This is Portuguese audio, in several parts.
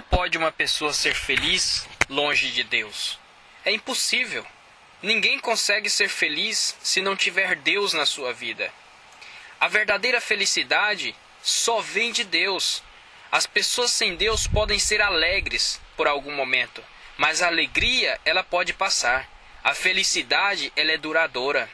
Como pode uma pessoa ser feliz longe de Deus? É impossível. Ninguém consegue ser feliz se não tiver Deus na sua vida. A verdadeira felicidade só vem de Deus. As pessoas sem Deus podem ser alegres por algum momento, mas a alegria ela pode passar. A felicidade ela é duradoura.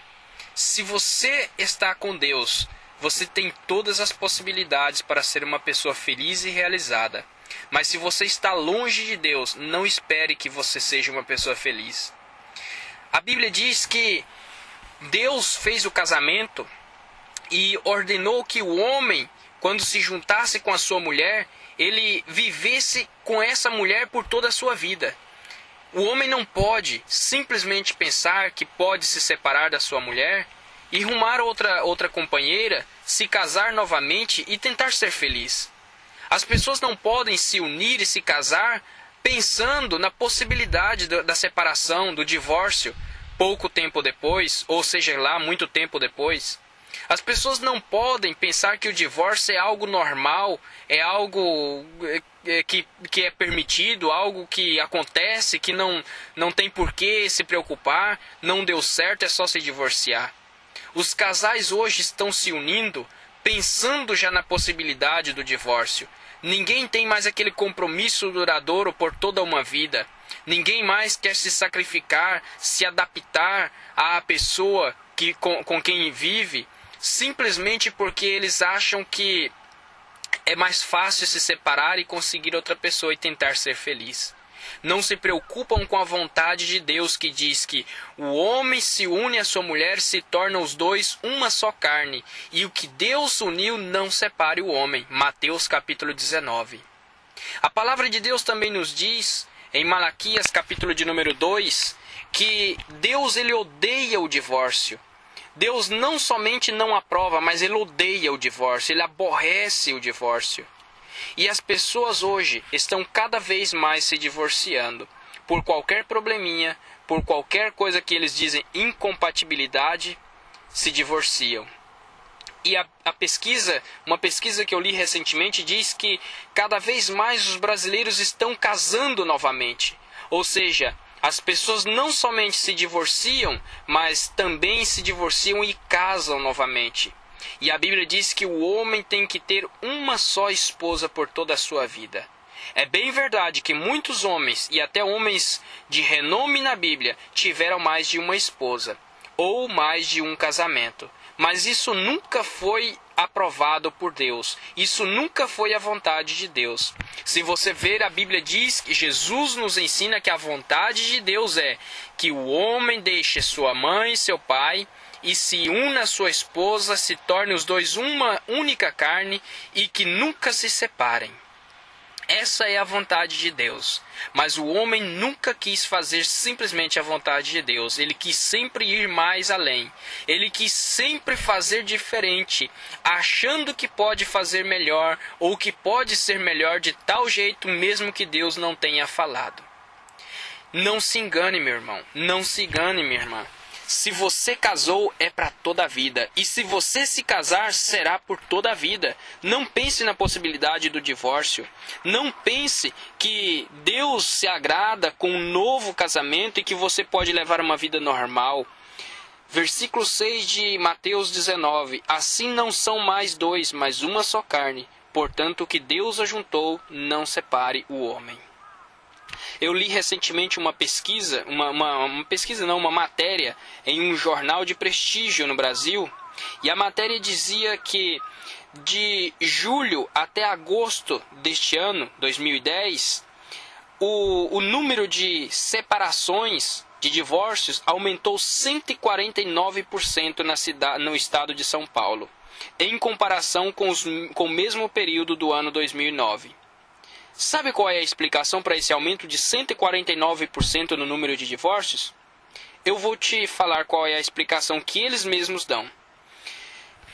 Se você está com Deus, você tem todas as possibilidades para ser uma pessoa feliz e realizada. Mas se você está longe de Deus, não espere que você seja uma pessoa feliz. A Bíblia diz que Deus fez o casamento e ordenou que o homem, quando se juntasse com a sua mulher, ele vivesse com essa mulher por toda a sua vida. O homem não pode simplesmente pensar que pode se separar da sua mulher e rumar outra companheira, se casar novamente e tentar ser feliz. As pessoas não podem se unir e se casar pensando na possibilidade da separação, do divórcio, pouco tempo depois, ou seja lá, muito tempo depois. As pessoas não podem pensar que o divórcio é algo normal, é algo que é permitido, algo que acontece, que não tem por que se preocupar, não deu certo, é só se divorciar. Os casais hoje estão se unindo pensando já na possibilidade do divórcio. Ninguém tem mais aquele compromisso duradouro por toda uma vida. Ninguém mais quer se sacrificar, se adaptar à pessoa com quem vive, simplesmente porque eles acham que é mais fácil se separar e conseguir outra pessoa e tentar ser feliz. Não se preocupam com a vontade de Deus, que diz que o homem se une à sua mulher, se tornam os dois uma só carne, e o que Deus uniu não separe o homem. Mateus capítulo 19. A palavra de Deus também nos diz, em Malaquias capítulo de número 2, que Deus ele odeia o divórcio. Deus não somente não aprova, mas ele odeia o divórcio, ele aborrece o divórcio. E as pessoas hoje estão cada vez mais se divorciando. Por qualquer probleminha, por qualquer coisa que eles dizem incompatibilidade, se divorciam. E uma pesquisa que eu li recentemente diz que cada vez mais os brasileiros estão casando novamente. Ou seja, as pessoas não somente se divorciam, mas também se divorciam e casam novamente. E a Bíblia diz que o homem tem que ter uma só esposa por toda a sua vida. É bem verdade que muitos homens, e até homens de renome na Bíblia, tiveram mais de uma esposa, ou mais de um casamento. Mas isso nunca foi aprovado por Deus. Isso nunca foi a vontade de Deus. Se você ver, a Bíblia diz que Jesus nos ensina que a vontade de Deus é que o homem deixe sua mãe e seu pai e se una à sua esposa, se torne os dois uma única carne e que nunca se separem. Essa é a vontade de Deus. Mas o homem nunca quis fazer simplesmente a vontade de Deus. Ele quis sempre ir mais além. Ele quis sempre fazer diferente, achando que pode fazer melhor ou que pode ser melhor de tal jeito mesmo que Deus não tenha falado. Não se engane, meu irmão. Não se engane, minha irmã. Se você casou, é para toda a vida. E se você se casar, será por toda a vida. Não pense na possibilidade do divórcio. Não pense que Deus se agrada com um novo casamento e que você pode levar uma vida normal. Versículo 6 de Mateus 19. Assim não são mais dois, mas uma só carne. Portanto, o que Deus ajuntou, não separe o homem. Eu li recentemente uma pesquisa, uma matéria em um jornal de prestígio no Brasil, e a matéria dizia que de julho até agosto deste ano, 2010, o número de separações, de divórcios, aumentou 149% no estado de São Paulo, em comparação com o mesmo período do ano 2009. Sabe qual é a explicação para esse aumento de 149% no número de divórcios? Eu vou te falar qual é a explicação que eles mesmos dão.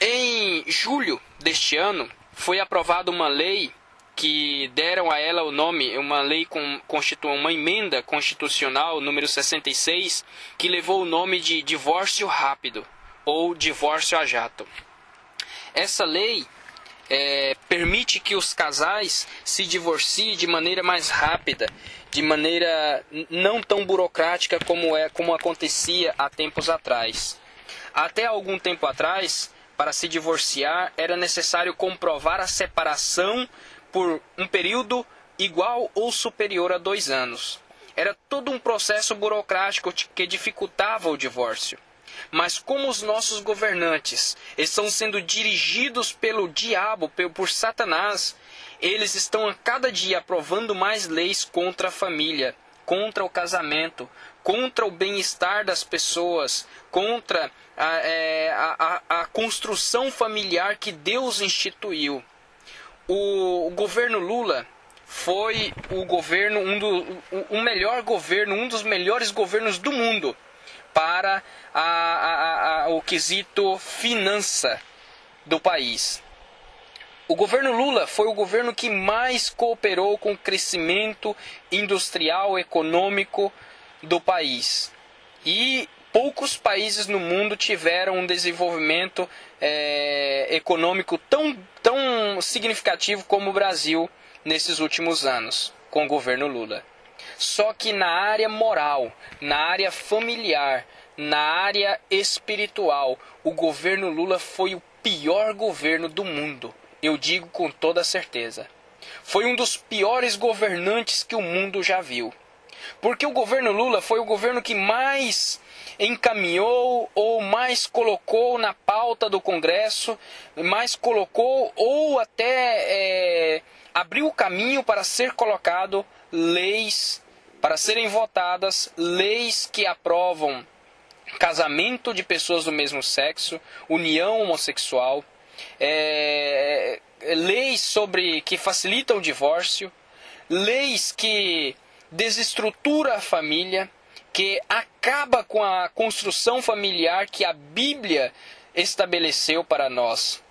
Em julho deste ano, foi aprovada uma lei que deram a ela o nome, uma emenda constitucional número 66, que levou o nome de divórcio rápido ou divórcio a jato. Essa lei permite que os casais se divorciem de maneira mais rápida, de maneira não tão burocrática como acontecia há tempos atrás. Até algum tempo atrás, para se divorciar, era necessário comprovar a separação por um período igual ou superior a 2 anos. Era todo um processo burocrático que dificultava o divórcio. Mas como os nossos governantes estão sendo dirigidos pelo diabo, por Satanás, eles estão a cada dia aprovando mais leis contra a família, contra o casamento, contra o bem-estar das pessoas, contra a construção familiar que Deus instituiu. O governo Lula foi o melhor governo, um dos melhores governos do mundo para o quesito finança do país. O governo Lula foi o governo que mais cooperou com o crescimento industrial, econômico do país. E poucos países no mundo tiveram um desenvolvimento econômico tão significativo como o Brasil nesses últimos anos, com o governo Lula. Só que na área moral, na área familiar, na área espiritual, o governo Lula foi o pior governo do mundo. Eu digo com toda certeza. Foi um dos piores governantes que o mundo já viu. Porque o governo Lula foi o governo que mais encaminhou ou mais colocou na pauta do Congresso, mais colocou ou até abriu o caminho para ser colocado leis, para serem votadas leis que aprovam casamento de pessoas do mesmo sexo, união homossexual, leis que facilitam o divórcio, leis que desestruturam a família, que acaba com a construção familiar que a Bíblia estabeleceu para nós.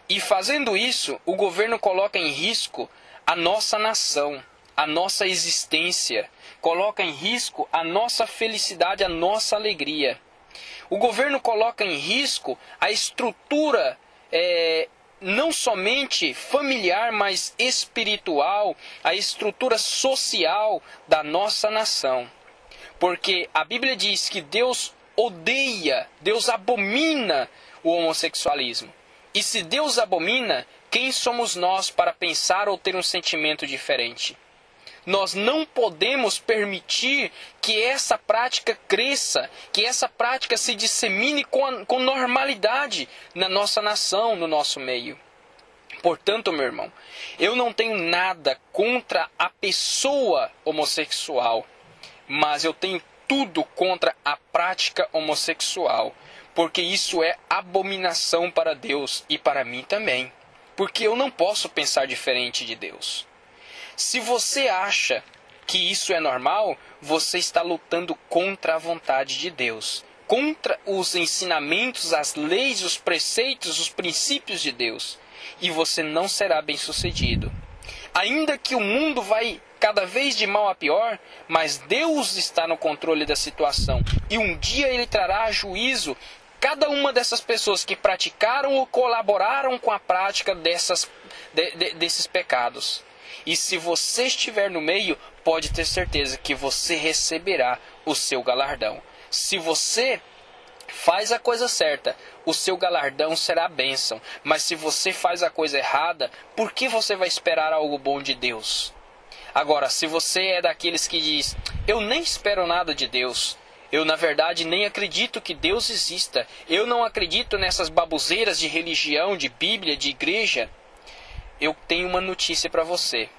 E fazendo isso, o governo coloca em risco a nossa nação, a nossa existência, coloca em risco a nossa felicidade, a nossa alegria. O governo coloca em risco a estrutura não somente familiar, mas espiritual, a estrutura social da nossa nação. Porque a Bíblia diz que Deus odeia, Deus abomina o homossexualismo. E se Deus abomina, quem somos nós para pensar ou ter um sentimento diferente? Nós não podemos permitir que essa prática cresça, que essa prática se dissemine com normalidade na nossa nação, no nosso meio. Portanto, meu irmão, eu não tenho nada contra a pessoa homossexual, mas eu tenho tudo contra a prática homossexual, porque isso é abominação para Deus e para mim também, porque eu não posso pensar diferente de Deus. Se você acha que isso é normal, você está lutando contra a vontade de Deus, contra os ensinamentos, as leis, os preceitos, os princípios de Deus, e você não será bem-sucedido. Ainda que o mundo vai cada vez de mal a pior, mas Deus está no controle da situação, e um dia Ele trará a juízo cada uma dessas pessoas que praticaram ou colaboraram com a prática desses pecados. E se você estiver no meio, pode ter certeza que você receberá o seu galardão. Se você faz a coisa certa, o seu galardão será a bênção. Mas se você faz a coisa errada, por que você vai esperar algo bom de Deus? Agora, se você é daqueles que diz, eu nem espero nada de Deus, eu na verdade nem acredito que Deus exista, eu não acredito nessas baboseiras de religião, de Bíblia, de igreja, eu tenho uma notícia para você.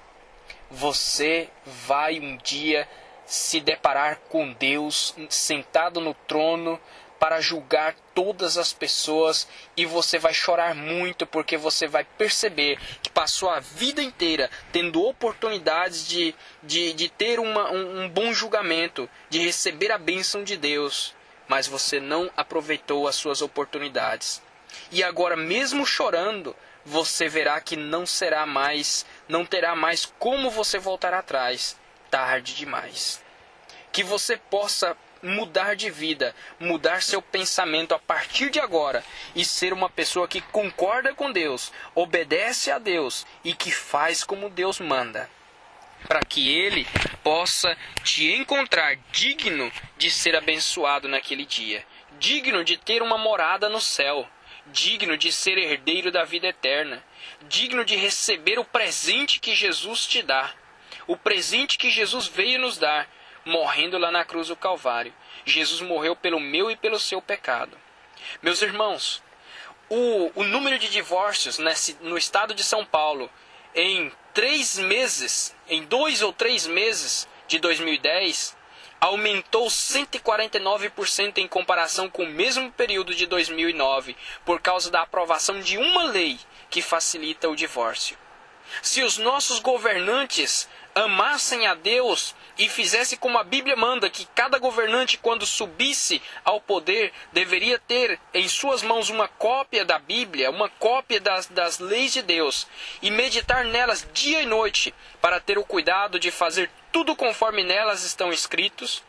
Você vai um dia se deparar com Deus sentado no trono para julgar todas as pessoas, e você vai chorar muito porque você vai perceber que passou a vida inteira tendo oportunidades de ter um bom julgamento, de receber a bênção de Deus, mas você não aproveitou as suas oportunidades. E agora, mesmo chorando, você verá que não terá mais como você voltar atrás, tarde demais. Que você possa mudar de vida, mudar seu pensamento a partir de agora e ser uma pessoa que concorda com Deus, obedece a Deus e que faz como Deus manda, para que Ele possa te encontrar digno de ser abençoado naquele dia, digno de ter uma morada no céu, digno de ser herdeiro da vida eterna, digno de receber o presente que Jesus te dá, o presente que Jesus veio nos dar, morrendo lá na cruz do Calvário. Jesus morreu pelo meu e pelo seu pecado. Meus irmãos, o número de divórcios no estado de São Paulo em 2 ou 3 meses de 2010 aumentou 149% em comparação com o mesmo período de 2009, por causa da aprovação de uma lei que facilita o divórcio. Se os nossos governantes amassem a Deus e fizessem como a Bíblia manda, que cada governante, quando subisse ao poder, deveria ter em suas mãos uma cópia da Bíblia, uma cópia das leis de Deus, e meditar nelas dia e noite, para ter o cuidado de fazer tudo conforme nelas estão escritos,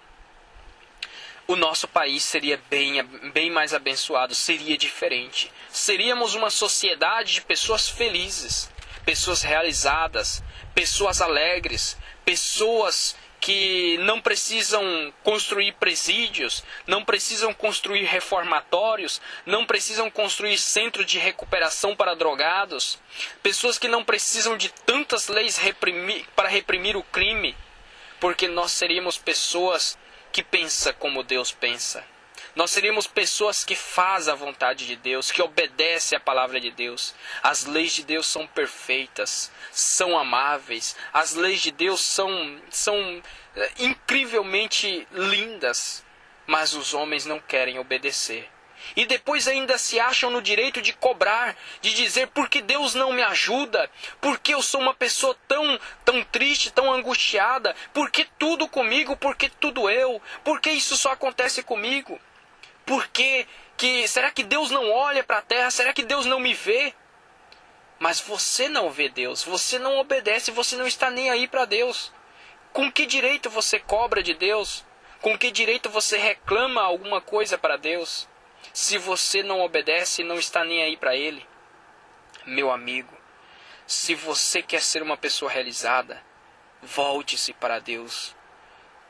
o nosso país seria bem mais abençoado, seria diferente. Seríamos uma sociedade de pessoas felizes, pessoas realizadas, pessoas alegres, pessoas que não precisam construir presídios, não precisam construir reformatórios, não precisam construir centros de recuperação para drogados, pessoas que não precisam de tantas leis para reprimir o crime, porque nós seríamos pessoas que pensam como Deus pensa. Nós seríamos pessoas que fazem a vontade de Deus, que obedecem a palavra de Deus. As leis de Deus são perfeitas, são amáveis. As leis de Deus são incrivelmente lindas, mas os homens não querem obedecer. E depois ainda se acham no direito de cobrar, de dizer: por que Deus não me ajuda? Por que eu sou uma pessoa tão triste, tão angustiada? Por que tudo comigo? Por que tudo eu? Por que isso só acontece comigo? Por que será que Deus não olha para a terra? Será que Deus não me vê? Mas você não vê Deus, você não obedece, você não está nem aí para Deus. Com que direito você cobra de Deus? Com que direito você reclama alguma coisa para Deus? Se você não obedece e não está nem aí para Ele? Meu amigo, se você quer ser uma pessoa realizada, volte-se para Deus.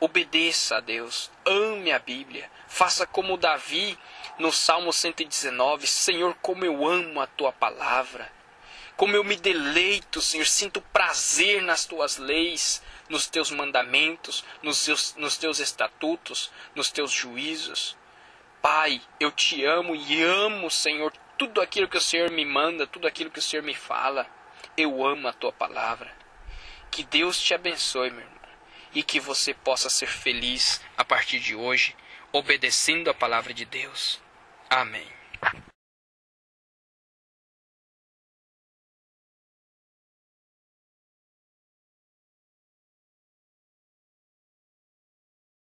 Obedeça a Deus, ame a Bíblia, faça como Davi no Salmo 119, Senhor, como eu amo a Tua palavra, como eu me deleito, Senhor, sinto prazer nas Tuas leis, nos Teus mandamentos, nos Teus estatutos, nos Teus juízos. Pai, eu Te amo e amo, Senhor, tudo aquilo que o Senhor me manda, tudo aquilo que o Senhor me fala, eu amo a Tua palavra. Que Deus te abençoe, meu irmão. E que você possa ser feliz a partir de hoje, obedecendo a palavra de Deus. Amém.